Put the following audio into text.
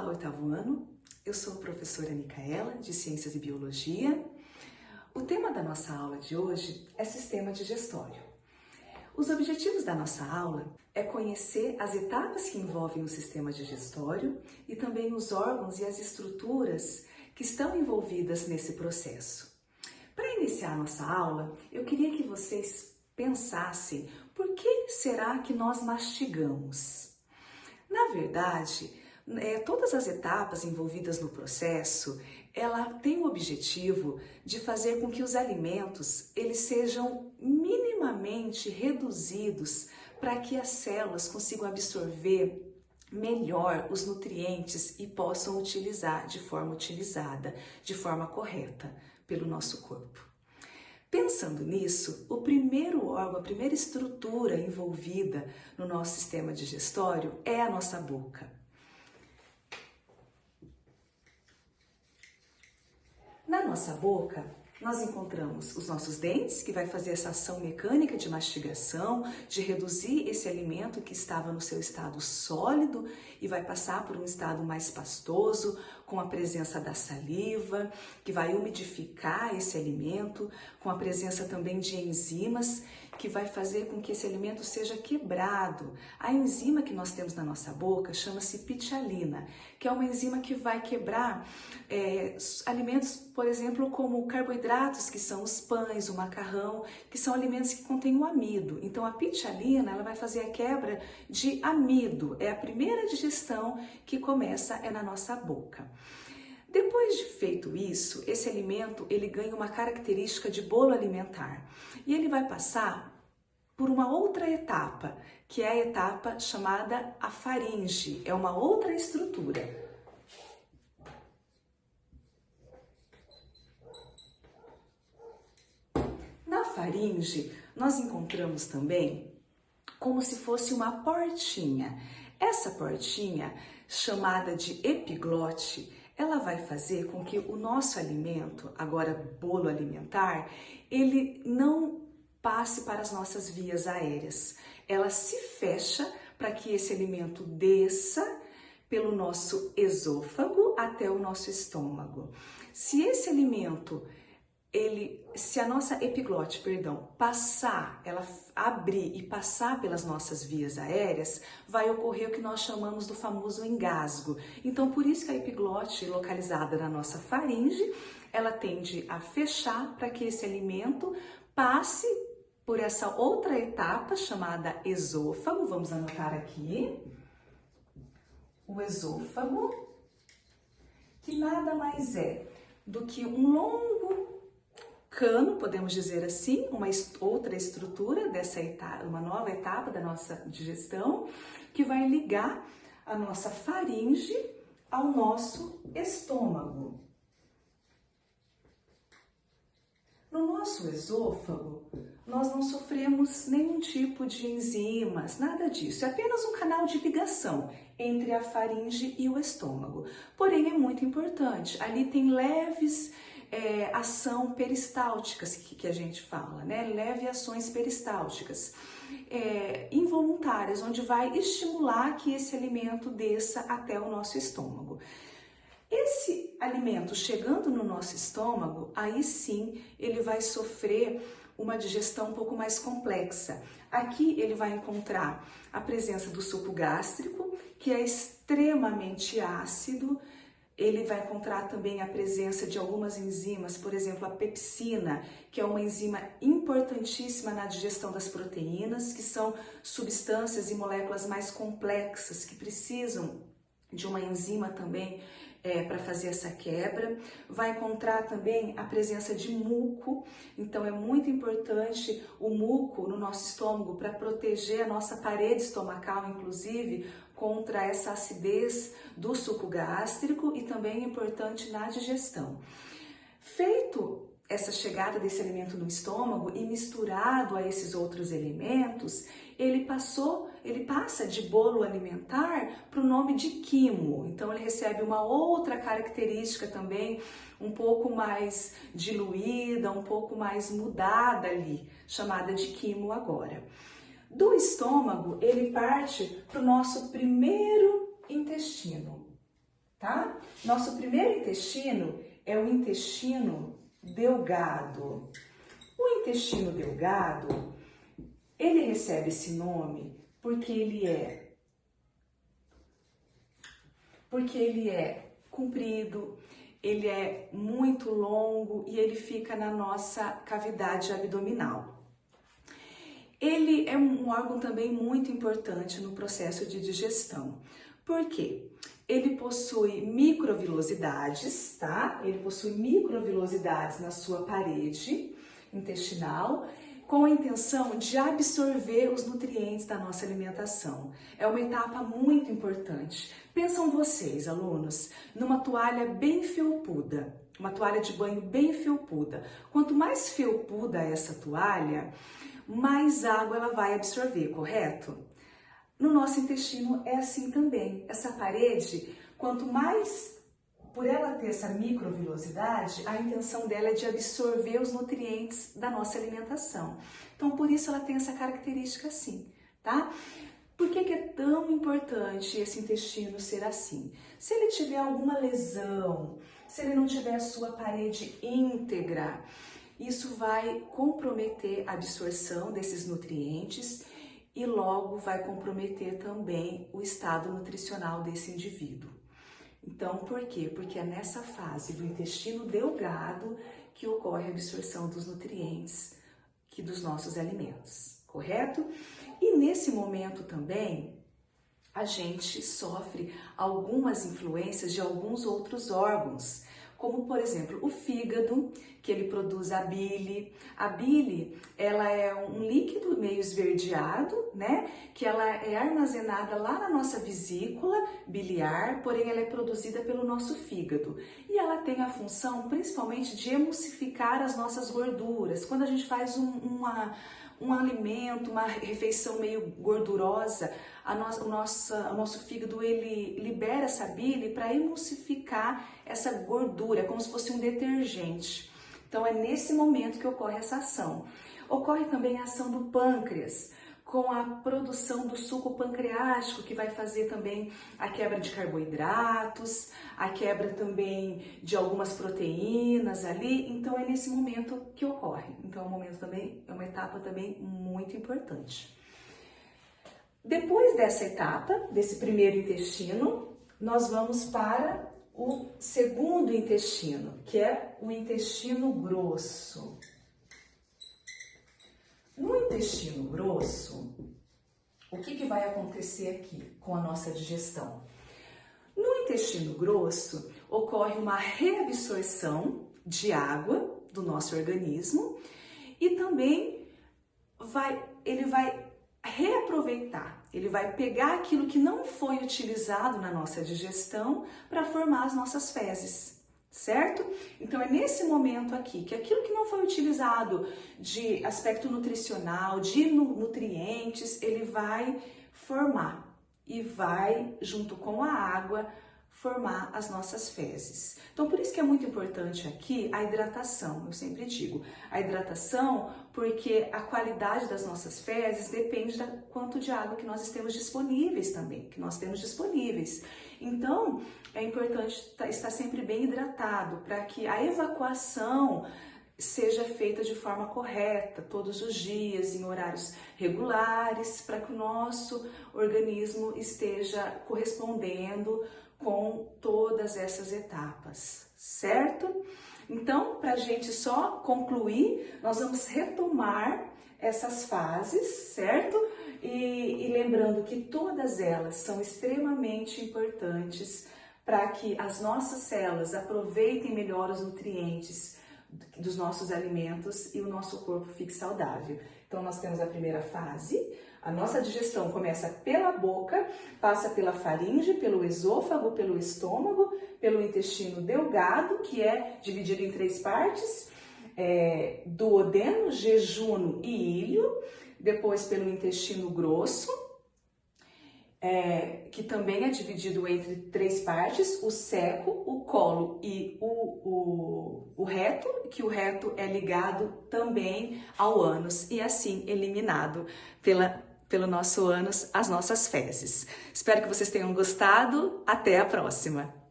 Olá, oitavo ano. Eu sou a professora Micaela, de Ciências e Biologia. O tema da nossa aula de hoje é Sistema digestório. Os objetivos da nossa aula é conhecer as etapas que envolvem o sistema digestório e também os órgãos e as estruturas que estão envolvidas nesse processo. Para iniciar a nossa aula, eu queria que vocês pensassem por que será que nós mastigamos? Na verdade, todas as etapas envolvidas no processo, ela tem o objetivo de fazer com que os alimentos eles sejam minimamente reduzidos para que as células consigam absorver melhor os nutrientes e possam utilizar de forma correta pelo nosso corpo. Pensando nisso, o primeiro órgão, a primeira estrutura envolvida no nosso sistema digestório é a nossa boca. Na nossa boca, nós encontramos os nossos dentes, que vai fazer essa ação mecânica de mastigação, de reduzir esse alimento que estava no seu estado sólido e vai passar por um estado mais pastoso, com a presença da saliva, que vai umidificar esse alimento, com a presença também de enzimas, que vai fazer com que esse alimento seja quebrado. A enzima que nós temos na nossa boca chama-se pitialina, que é uma enzima que vai quebrar alimentos, por exemplo, como carboidratos, que são os pães, o macarrão, que são alimentos que contêm o amido. Então a pitialina ela vai fazer a quebra de amido, é a primeira digestão que começa na nossa boca. Depois de feito isso, esse alimento ele ganha uma característica de bolo alimentar e ele vai passar por uma outra etapa, que é a etapa chamada a faringe, é uma outra estrutura. Na faringe, nós encontramos também como se fosse uma portinha. Essa portinha, chamada de epiglote, ela vai fazer com que o nosso alimento, agora bolo alimentar, ele não passe para as nossas vias aéreas. Ela se fecha para que esse alimento desça pelo nosso esôfago até o nosso estômago. Se esse alimento se a nossa epiglote, ela abrir e passar pelas nossas vias aéreas, vai ocorrer o que nós chamamos do famoso engasgo. Então, por isso que a epiglote, localizada na nossa faringe, ela tende a fechar para que esse alimento passe por essa outra etapa chamada esôfago. Vamos anotar aqui. O esôfago, que nada mais é do que um longo cano, podemos dizer assim, uma outra estrutura dessa etapa, uma nova etapa da nossa digestão, que vai ligar a nossa faringe ao nosso estômago. No nosso esôfago, nós não sofremos nenhum tipo de enzimas, nada disso. É apenas um canal de ligação entre a faringe e o estômago. Porém, é muito importante. Ali tem leves ação peristálticas que a gente fala, né? Leve ações peristálticas involuntárias, onde vai estimular que esse alimento desça até o nosso estômago. Esse alimento chegando no nosso estômago, aí sim ele vai sofrer uma digestão um pouco mais complexa. Aqui ele vai encontrar a presença do suco gástrico, que é extremamente ácido. Ele vai encontrar também a presença de algumas enzimas, por exemplo, a pepsina, que é uma enzima importantíssima na digestão das proteínas, que são substâncias e moléculas mais complexas que precisam de uma enzima também para fazer essa quebra. Vai encontrar também a presença de muco, então é muito importante o muco no nosso estômago para proteger a nossa parede estomacal, inclusive, contra essa acidez do suco gástrico e também é importante na digestão. Feito essa chegada desse alimento no estômago e misturado a esses outros elementos, ele passa de bolo alimentar para o nome de quimo. Então ele recebe uma outra característica também, um pouco mais diluída, um pouco mais mudada ali, chamada de quimo agora. Do estômago, ele parte para o nosso primeiro intestino. tá? Nosso primeiro intestino é o intestino delgado. O intestino delgado, ele recebe esse nome porque ele é comprido, ele é muito longo e ele fica na nossa cavidade abdominal. Ele é um órgão também muito importante no processo de digestão. Por quê? Ele possui microvilosidades, tá? Ele possui microvilosidades na sua parede intestinal, com a intenção de absorver os nutrientes da nossa alimentação. É uma etapa muito importante. Pensam vocês, alunos, numa toalha bem felpuda, uma toalha de banho bem felpuda. Quanto mais felpuda essa toalha, mais água ela vai absorver, correto? No nosso intestino é assim também. Essa parede, quanto mais, por ela ter essa microvilosidade, a intenção dela é de absorver os nutrientes da nossa alimentação. Então, por isso ela tem essa característica assim, tá? Por que é tão importante esse intestino ser assim? Se ele tiver alguma lesão, se ele não tiver a sua parede íntegra, isso vai comprometer a absorção desses nutrientes e logo vai comprometer também o estado nutricional desse indivíduo. Então, por quê? Porque é nessa fase do intestino delgado que ocorre a absorção dos nutrientes dos nossos alimentos, correto? E nesse momento também, a gente sofre algumas influências de alguns outros órgãos, como por exemplo o fígado, que ele produz a bile. A bile, ela é um líquido meio esverdeado, né? Que ela é armazenada lá na nossa vesícula biliar, porém ela é produzida pelo nosso fígado. E ela tem a função principalmente de emulsificar as nossas gorduras. Quando a gente faz um alimento, uma refeição meio gordurosa, o nosso fígado ele libera essa bile para emulsificar essa gordura, como se fosse um detergente. Então é nesse momento que ocorre essa ação. Ocorre também a ação do pâncreas, com a produção do suco pancreático, que vai fazer também a quebra de carboidratos, a quebra também de algumas proteínas ali. Então é nesse momento que ocorre. Então é uma etapa também muito importante. Depois dessa etapa, desse primeiro intestino, nós vamos para o segundo intestino, que é o intestino grosso. No intestino grosso, o que vai acontecer aqui com a nossa digestão? No intestino grosso, ocorre uma reabsorção de água do nosso organismo e também ele vai reaproveitar, ele vai pegar aquilo que não foi utilizado na nossa digestão para formar as nossas fezes, certo? Então é nesse momento aqui que aquilo que não foi utilizado de aspecto nutricional, de nutrientes, ele vai formar e vai, junto com a água, formar as nossas fezes. Então, por isso que é muito importante aqui a hidratação, eu sempre digo. A hidratação porque a qualidade das nossas fezes depende do quanto de água que nós temos disponíveis também, Então, é importante estar sempre bem hidratado para que a evacuação seja feita de forma correta, todos os dias, em horários regulares, para que o nosso organismo esteja correspondendo com todas essas etapas, certo? Então, para a gente só concluir, nós vamos retomar essas fases, certo? E lembrando que todas elas são extremamente importantes para que as nossas células aproveitem melhor os nutrientes dos nossos alimentos e o nosso corpo fique saudável. Então, nós temos a primeira fase. A nossa digestão começa pela boca, passa pela faringe, pelo esôfago, pelo estômago, pelo intestino delgado, que é dividido em 3 partes, duodeno, jejuno e íleo, depois pelo intestino grosso, que também é dividido entre 3 partes, o seco, o colo e o reto, que o reto é ligado também ao ânus e assim eliminado pelo nosso ânus as nossas fezes. Espero que vocês tenham gostado. Até a próxima!